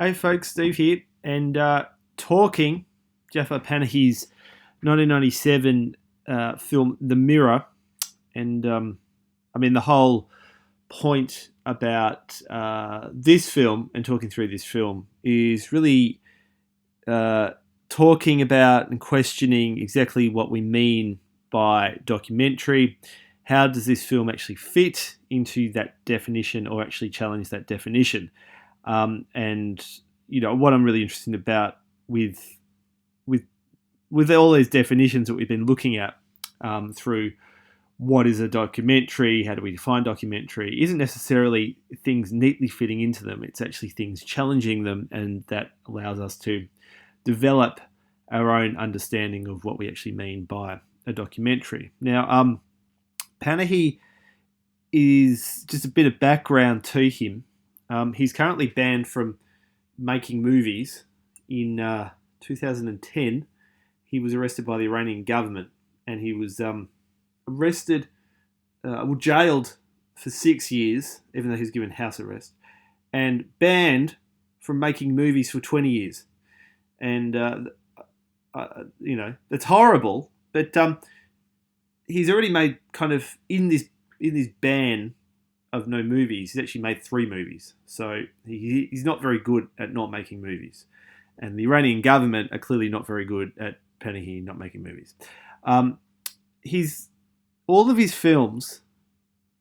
Hey folks, Steve here, and talking Jafar Panahi's 1997 film The Mirror, and the whole point about this film and talking through this film is really uh, talking about and questioning exactly what we mean by documentary. How does this film actually fit into that definition or actually challenge that definition? And what I'm really interested about with with with all these definitions that we've been looking at through what is a documentary, how do we define documentary, isn't necessarily things neatly fitting into them. It's actually things challenging them, and that allows us to develop our own understanding of what we actually mean by a documentary. Now, Panahi is just a bit of background to him. He's currently banned from making movies. In 2010, he was arrested by the Iranian government, and he was jailed for 6 years, even though he was given house arrest, and banned from making movies for 20 years. And, that's horrible, but he's already made kind of, in this ban of no movies, he's actually made 3 movies. So he's not very good at not making movies. And the Iranian government are clearly not very good at Panahi not making movies. All of his films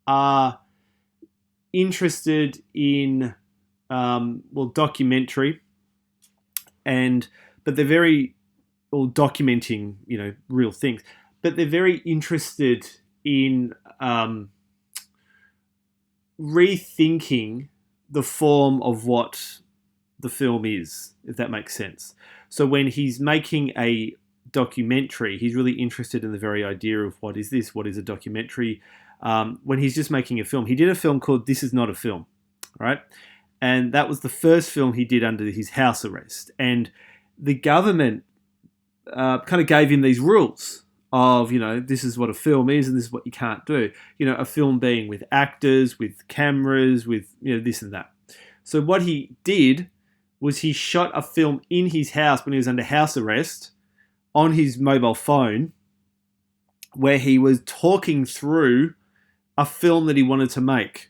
are interested in documentary, but they're very documenting real things, but they're very interested in rethinking the form of what the film is, if that makes sense. So when he's making a documentary, he's really interested in the very idea of what is this, what is a documentary. When he's just making a film, he did a film called This Is Not a Film, right? And that was the first film he did under his house arrest. And the government kind of gave him these rules of, this is what a film is and this is what you can't do. A film being with actors, with cameras, with, this and that. So what he did was he shot a film in his house when he was under house arrest on his mobile phone, where he was talking through a film that he wanted to make.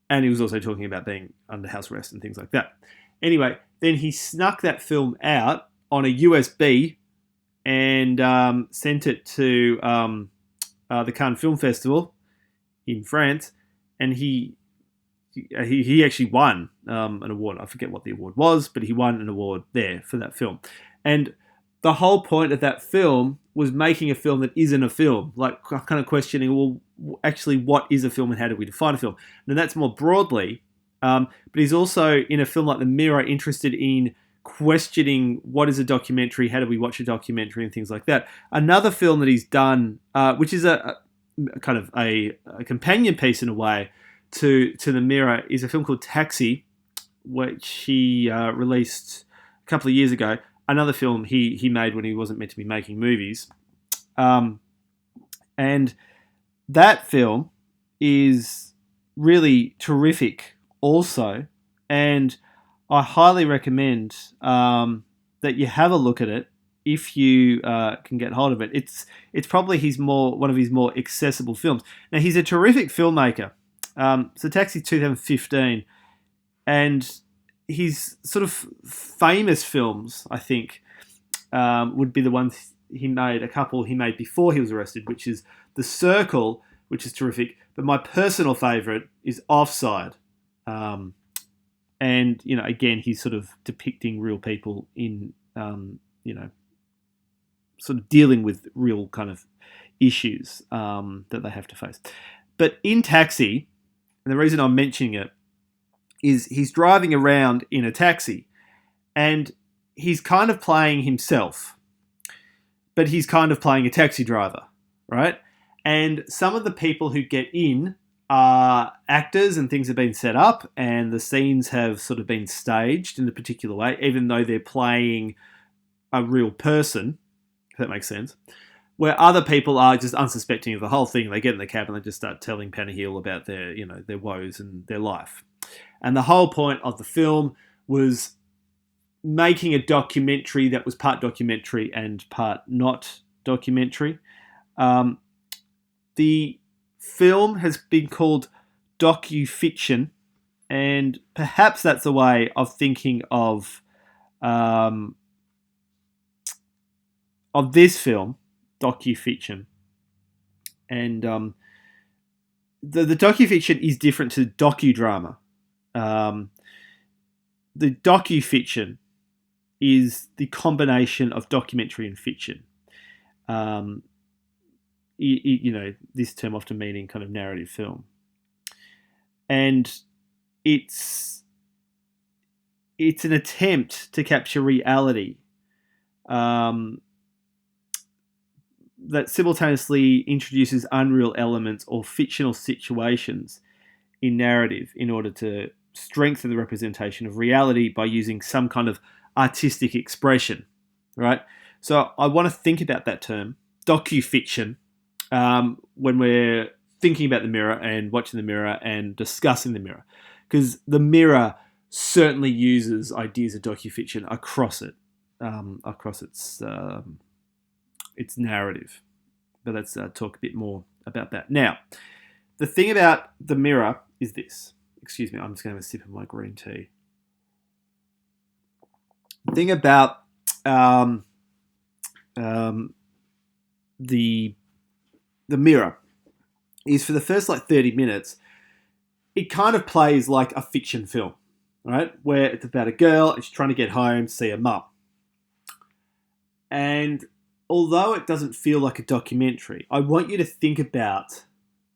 And he was also talking about being under house arrest and things like that. Anyway, then he snuck that film out on a USB and sent it to the Cannes Film Festival in France, and he actually won an award. I forget what the award was, but he won an award there for that film. And the whole point of that film was making a film that isn't a film, like kind of questioning, well, actually, what is a film and how do we define a film? And that's more broadly, but he's also, in a film like The Mirror, interested in questioning what is a documentary, how do we watch a documentary, and things like that. Another film that he's done, which is a kind of a companion piece in a way to The Mirror, is a film called Taxi, which he released a couple of years ago. Another film he made when he wasn't meant to be making movies. And that film is really terrific also. And I highly recommend that you have a look at it if you can get hold of it. It's probably one of his more accessible films. Now, he's a terrific filmmaker. So Taxi 2015, and his sort of famous films, I think, would be the ones he made, a couple he made before he was arrested, which is The Circle, which is terrific, but my personal favourite is Offside. And, again, he's sort of depicting real people in, sort of dealing with real kind of issues that they have to face. But in Taxi, and the reason I'm mentioning it is he's driving around in a taxi and he's kind of playing himself, but he's kind of playing a taxi driver, right? And some of the people who get in are actors, and things have been set up and the scenes have sort of been staged in a particular way, even though they're playing a real person, if that makes sense. Where other people are just unsuspecting of the whole thing. They get in the cab and they just start telling Panahi all about their woes and their life. And the whole point of the film was making a documentary that was part documentary and part not documentary. The film has been called docu-fiction, and perhaps that's a way of thinking of this film, docu-fiction. And the docu-fiction is different to docudrama. The docu-fiction is the combination of documentary and fiction. This term often meaning kind of narrative film. And it's an attempt to capture reality that simultaneously introduces unreal elements or fictional situations in narrative in order to strengthen the representation of reality by using some kind of artistic expression, right? So I want to think about that term, docu-fiction, when we're thinking about The Mirror and watching The Mirror and discussing The Mirror, because The Mirror certainly uses ideas of docu-fiction across its narrative. But let's talk a bit more about that. Now, the thing about The Mirror is this. Excuse me, I'm just going to have a sip of my green tea. The thing about the Mirror is for the first 30 minutes, it kind of plays like a fiction film, right? Where it's about a girl and she's trying to get home to see her mum. And although it doesn't feel like a documentary, I want you to think about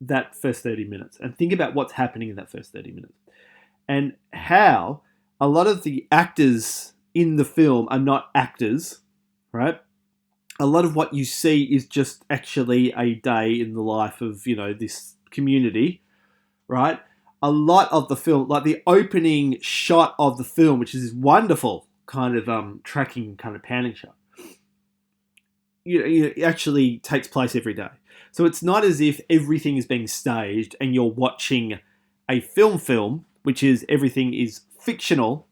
that first 30 minutes and think about what's happening in that first 30 minutes and how a lot of the actors in the film are not actors, right? A lot of what you see is just actually a day in the life of, this community, right? A lot of the film, like the opening shot of the film, which is this wonderful kind of tracking kind of panning shot, it actually takes place every day. So it's not as if everything is being staged and you're watching a film, which is everything is fictional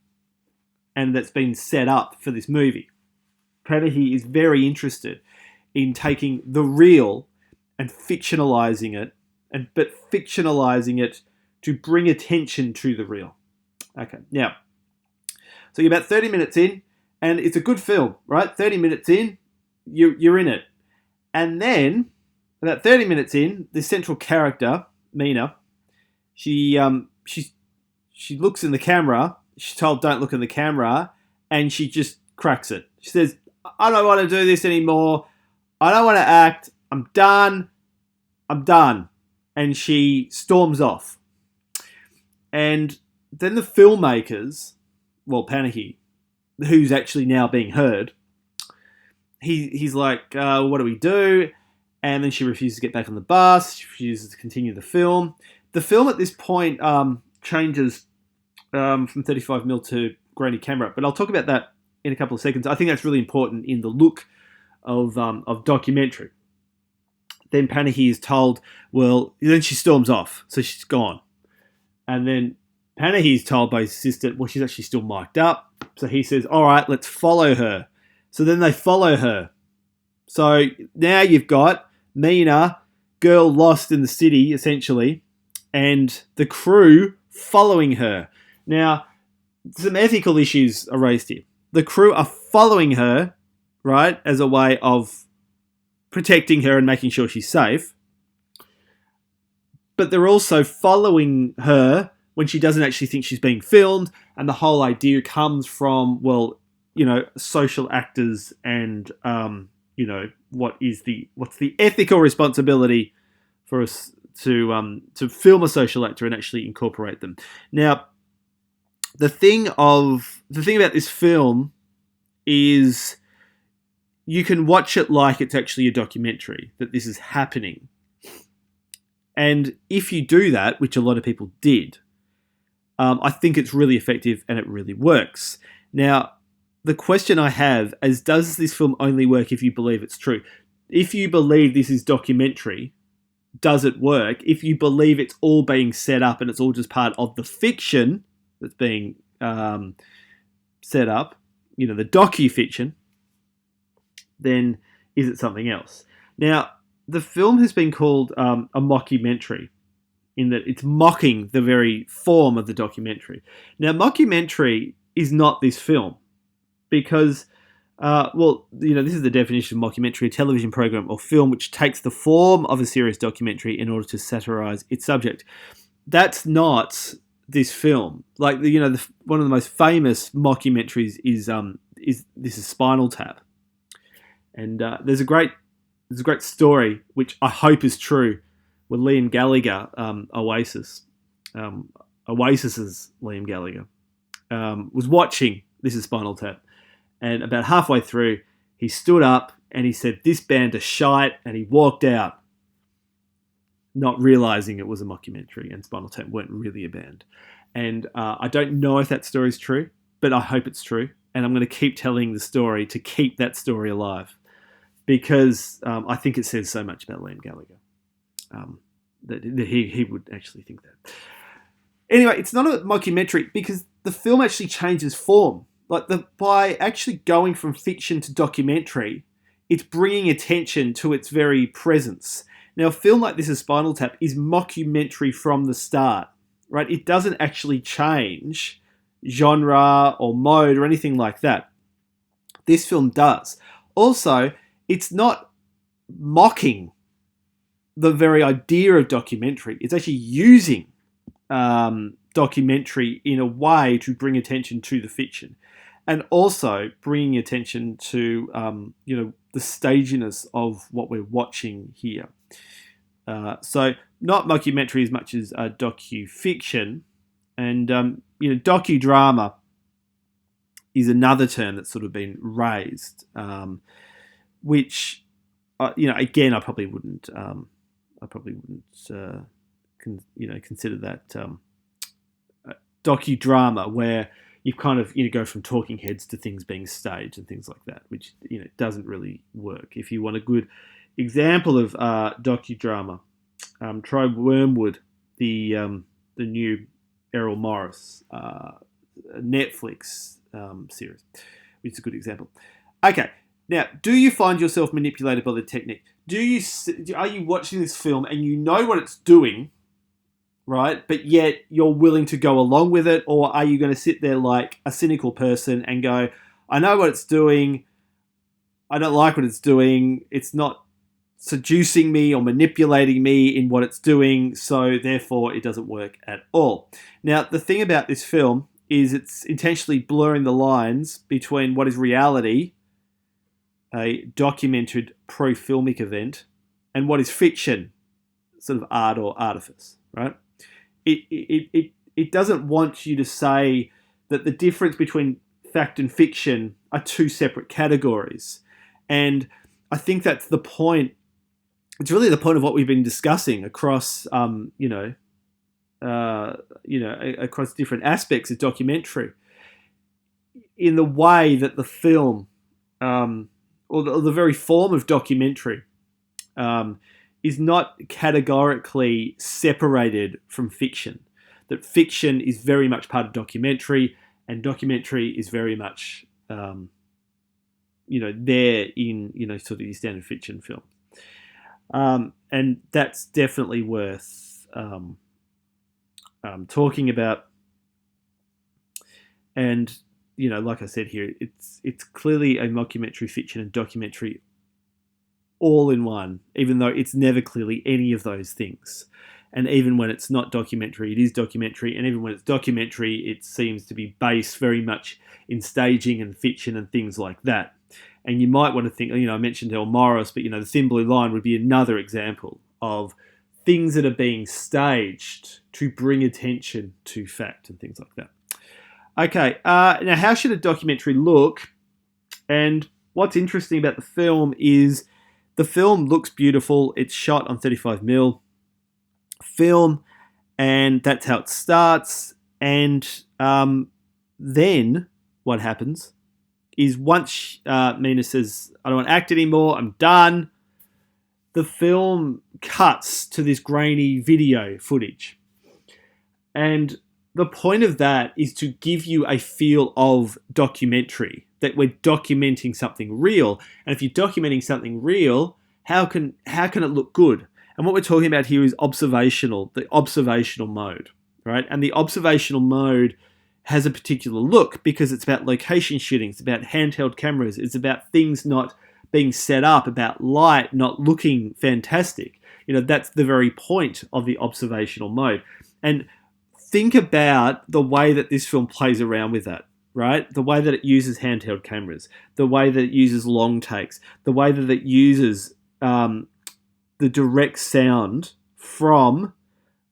and that's been set up for this movie. Panahi is very interested in taking the real and fictionalizing it, but fictionalizing it to bring attention to the real. Okay, now, so you're about 30 minutes in, and it's a good film, right? 30 minutes in, you're in it. And then, about 30 minutes in, the central character, Mina, she looks in the camera. She's told, don't look in the camera, and she just cracks it. She says, I don't want to do this anymore. I don't want to act. I'm done. And she storms off. And then the filmmakers, Panahi, who's actually now being heard, he's like, what do we do? And then she refuses to get back on the bus. She refuses to continue the film. The film at this point changes from 35mm to grainy camera, but I'll talk about that in a couple of seconds. I think that's really important in the look of documentary. Then Panahi is told, then she storms off, so she's gone. And then Panahi is told by his assistant, she's actually still mic'd up. So he says, all right, let's follow her. So then they follow her. So now you've got Mina, girl lost in the city, essentially, and the crew following her. Now, some ethical issues are raised here. The crew are following her, right, as a way of protecting her and making sure she's safe. But they're also following her when she doesn't actually think she's being filmed. And the whole idea comes from, social actors and, what's the ethical responsibility for us to film a social actor and actually incorporate them. Now, the thing about this film is you can watch it like it's actually a documentary, that this is happening. And if you do that, which a lot of people did, I think it's really effective and it really works. Now, the question I have is, does this film only work if you believe it's true? If you believe this is documentary, does it work? If you believe it's all being set up and it's all just part of the fiction that's being set up, the docu-fiction, then is it something else? Now, the film has been called a mockumentary in that it's mocking the very form of the documentary. Now, mockumentary is not this film because, this is the definition of mockumentary: a television program or film which takes the form of a serious documentary in order to satirize its subject. That's not this film. Like one of the most famous mockumentaries is Spinal Tap, and there's a great story which I hope is true, where Liam Gallagher, Oasis's Liam Gallagher, was watching This Is Spinal Tap, and about halfway through, he stood up and he said, "This band is shite," and he walked out, not realizing it was a mockumentary and Spinal Tap weren't really a band. And I don't know if that story is true, but I hope it's true, and I'm going to keep telling the story to keep that story alive, because I think it says so much about Liam Gallagher that he would actually think that. Anyway, it's not a mockumentary because the film actually changes form. By actually going from fiction to documentary, it's bringing attention to its very presence. Now, a film like This Is Spinal Tap is mockumentary from the start, right? It doesn't actually change genre or mode or anything like that. This film does. Also, it's not mocking the very idea of documentary. It's actually using documentary in a way to bring attention to the fiction, and also bringing attention to the staginess of what we're watching here. So not mockumentary as much as docu-fiction, and docudrama is another term that's sort of been raised, which again I probably wouldn't consider that docudrama, where you kind of go from talking heads to things being staged and things like that, which doesn't really work. If you want a good example of docudrama, try Wormwood, the new Errol Morris Netflix series, which is a good example. Okay, now, do you find yourself manipulated by the technique? Are you watching this film and you know what it's doing, right? But yet you're willing to go along with it, or are you going to sit there like a cynical person and go, "I know what it's doing. I don't like what it's doing. It's not seducing me or manipulating me in what it's doing, so therefore it doesn't work at all." Now, the thing about this film is it's intentionally blurring the lines between what is reality, a documented pro-filmic event, and what is fiction, sort of art or artifice, right? It doesn't want you to say that the difference between fact and fiction are two separate categories. And I think that's the point. It's really the point of what we've been discussing across, across different aspects of documentary, in the way that the film, or the very form of documentary, is not categorically separated from fiction. That fiction is very much part of documentary, and documentary is very much, there in, sort of your standard fiction film. And that's definitely worth talking about. And, like I said here, it's clearly a mockumentary, fiction, and documentary all in one, even though it's never clearly any of those things. And even when it's not documentary, it is documentary. And even when it's documentary, it seems to be based very much in staging and fiction and things like that. And you might want to think, I mentioned El Morris, but, the Thin Blue Line would be another example of things that are being staged to bring attention to fact and things like that. Okay, now how should a documentary look? And what's interesting about the film is the film looks beautiful. It's shot on 35mm film, and that's how it starts. And then what happens is once Mina says, "I don't want to act anymore, I'm done," the film cuts to this grainy video footage. And the point of that is to give you a feel of documentary, that we're documenting something real. And if you're documenting something real, how can it look good? And what we're talking about here is the observational mode, right? And the observational mode has a particular look because it's about location shooting, it's about handheld cameras, it's about things not being set up, about light not looking fantastic. That's the very point of the observational mode. And think about the way that this film plays around with that, right? The way that it uses handheld cameras, the way that it uses long takes, the way that it uses the direct sound from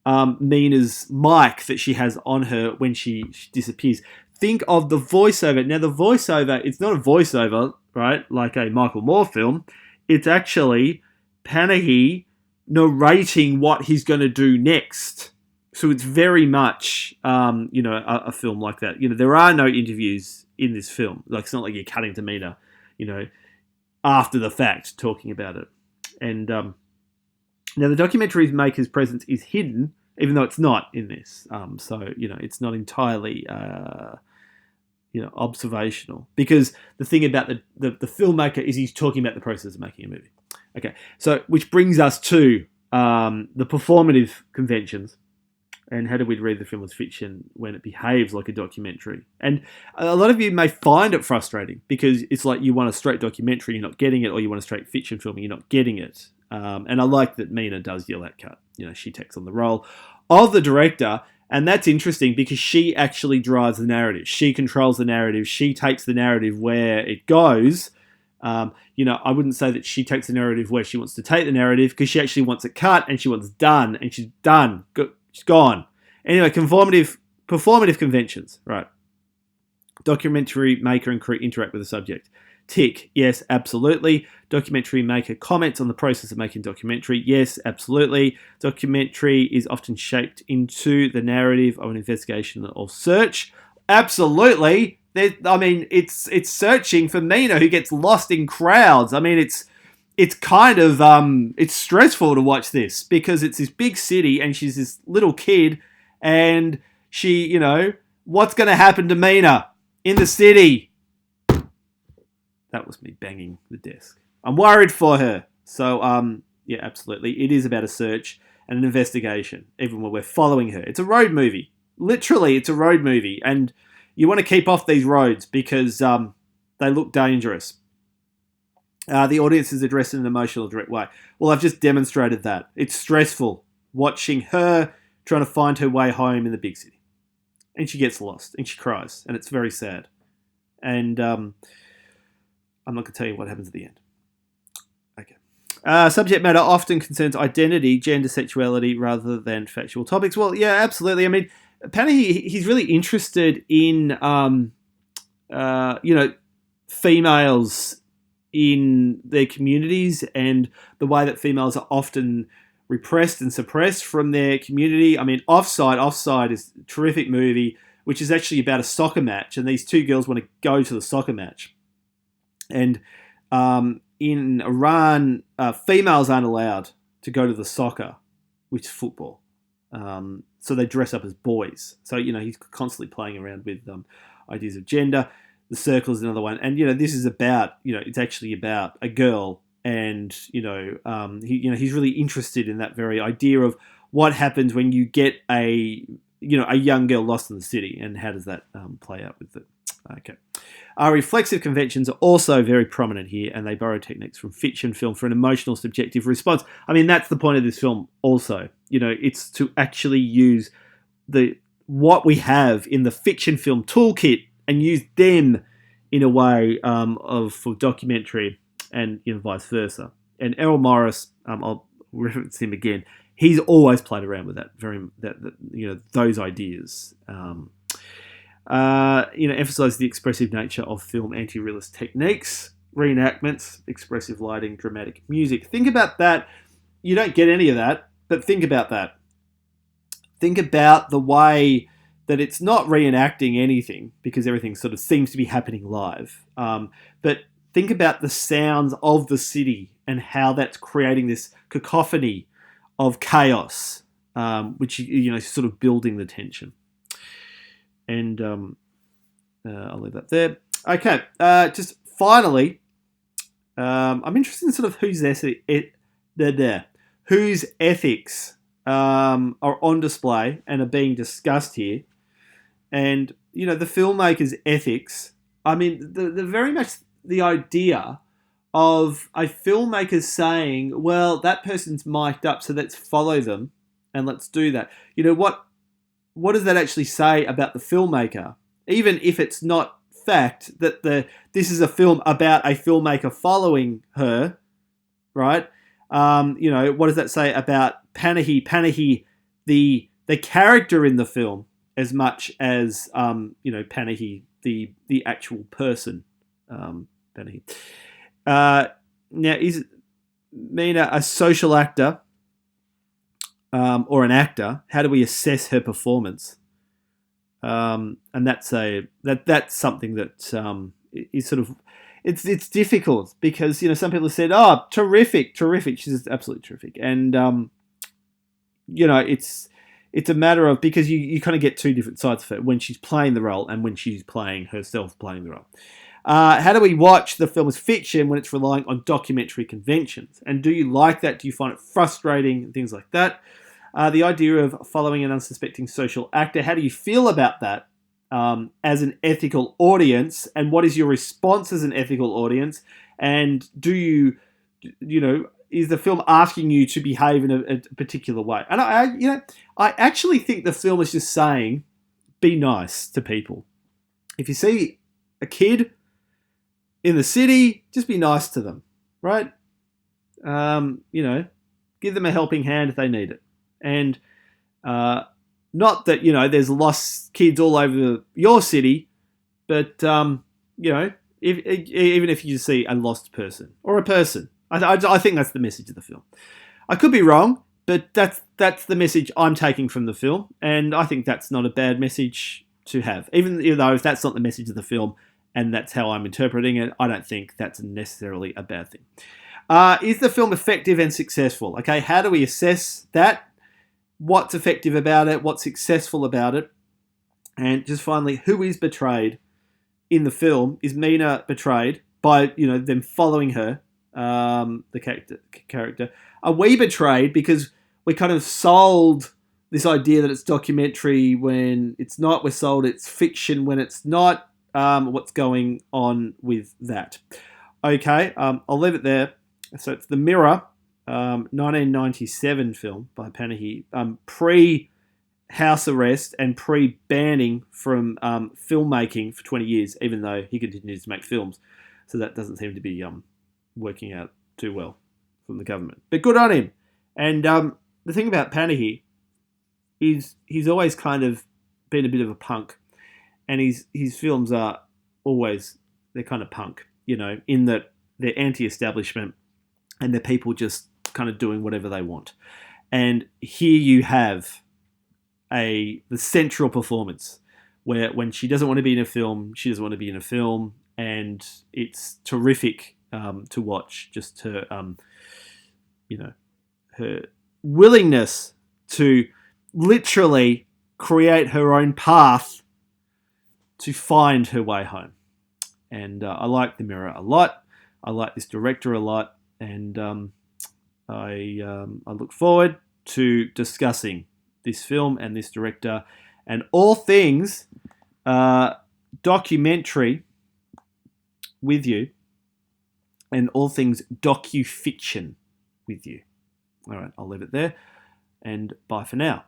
Mina's mic that she has on her when she disappears. Think of the voiceover. Now, the voiceover, it's not a voiceover, right, like a Michael Moore film. It's actually Panahi narrating what he's going to do next. So it's very much, a film like that. There are no interviews in this film. Like, it's not like you're cutting to Mina, after the fact, talking about it. And now the documentary maker's presence is hidden, even though it's not in this. So it's not entirely, observational. Because the thing about the filmmaker is he's talking about the process of making a movie. Okay, so which brings us to the performative conventions. And how do we read the film as fiction when it behaves like a documentary? And a lot of you may find it frustrating because it's like you want a straight documentary, you're not getting it, or you want a straight fiction film, and you're not getting it. And I like that Mina does yell at cut. She takes on the role of the director, and that's interesting because she actually drives the narrative. She controls the narrative. She takes the narrative where it goes. I wouldn't say that she takes the narrative where she wants to take the narrative because she actually wants it cut and she wants it done, and she's done. She's gone. Anyway, performative conventions, right? Documentary maker and crew interact with the subject. Tick, yes, absolutely. Documentary maker comments on the process of making documentary. Yes, absolutely. Documentary is often shaped into the narrative of an investigation or search. Absolutely. It's searching for Mina who gets lost in crowds. It's kind of, it's stressful to watch this because it's this big city and she's this little kid and she, what's going to happen to Mina in the city? That was me banging the desk. I'm worried for her. So, yeah, absolutely. It is about a search and an investigation, even when we're following her. It's a road movie. Literally, it's a road movie. And you want to keep off these roads because they look dangerous. The audience is addressed in an emotional, direct way. Well, I've just demonstrated that. It's stressful watching her trying to find her way home in the big city. And she gets lost and she cries and it's very sad. And I'm not going to tell you what happens at the end. Okay. Subject matter often concerns identity, gender, sexuality, rather than factual topics. Well, yeah, absolutely. Panahi, he's really interested in, females in their communities and the way that females are often repressed and suppressed from their community. Offside is a terrific movie, which is actually about a soccer match, and these two girls want to go to the soccer match. And in Iran, females aren't allowed to go to the soccer, which is football. So they dress up as boys. So, he's constantly playing around with ideas of gender. The Circle is another one. And, this is about, it's actually about a girl. And, he's really interested in that very idea of what happens when you get a young girl lost in the city and how does that play out with it. Okay. Reflexive conventions are also very prominent here, and they borrow techniques from fiction film for an emotional, subjective response. That's the point of this film also. It's to actually use what we have in the fiction film toolkit and use them in a way for documentary and vice versa. And Errol Morris, I'll reference him again. He's always played around with those ideas. Emphasize the expressive nature of film, anti-realist techniques, reenactments, expressive lighting, dramatic music. Think about that. You don't get any of that, but think about that. Think about the way that it's not reenacting anything because everything sort of seems to be happening live. But think about the sounds of the city and how that's creating this cacophony of chaos, which, sort of building the tension. And I'll leave that there. Okay, just finally, I'm interested in sort of whose ethics are on display and are being discussed here. And, the filmmaker's ethics, I mean, the very much the idea of a filmmaker saying, well, that person's mic'd up, so let's follow them and let's do that. What does that actually say about the filmmaker? Even if it's not fact that this is a film about a filmmaker following her, right? What does that say about Panahi? Panahi, the character in the film, as much as Panahi, the actual person, Panahi. Now, is Mina a social actor or an actor? How do we assess her performance? And that's something that is sort of it's difficult because some people have said, "Oh, terrific! She's absolutely terrific," and it's a matter of because you kind of get two different sides of it when she's playing the role and when she's playing herself playing the role. How do we watch the film as fiction when it's relying on documentary conventions? And do you like that? Do you find it frustrating and things like that? The idea of following an unsuspecting social actor, how do you feel about that as an ethical audience? And what is your response as an ethical audience? And do you is the film asking you to behave in a particular way? And I actually think the film is just saying, be nice to people. If you see a kid in the city, just be nice to them, right? Give them a helping hand if they need it. And not that, there's lost kids all over your city, but, even if you see a lost person or a person, I think that's the message of the film. I could be wrong, but that's the message I'm taking from the film, and I think that's not a bad message to have. Even though if that's not the message of the film, and that's how I'm interpreting it, I don't think that's necessarily a bad thing. Is the film effective and successful? Okay, how do we assess that? What's effective about it? What's successful about it? And just finally, who is betrayed in the film? Is Mina betrayed by them following her, the character? Are we betrayed because we kind of sold this idea that it's documentary when it's not? We're sold it's fiction when it's not. What's going on with that? Okay, I'll leave it there. So it's The Mirror, 1997 film by Panahi, pre-house arrest and pre-banning from filmmaking for 20 years, even though he continues to make films. So that doesn't seem to be working out too well from the government. But good on him. And the thing about Panahi is he's always kind of been a bit of a punk. And his films are always, they're kind of punk, in that they're anti-establishment and they're people just kind of doing whatever they want. And here you have the central performance where when she doesn't want to be in a film, she doesn't want to be in a film, and it's terrific to watch. Just her, her willingness to literally create her own path to find her way home. And I like The Mirror a lot. I like this director a lot, and I look forward to discussing this film and this director and all things documentary with you, and all things docu-fiction with you. All right, I'll leave it there, and bye for now.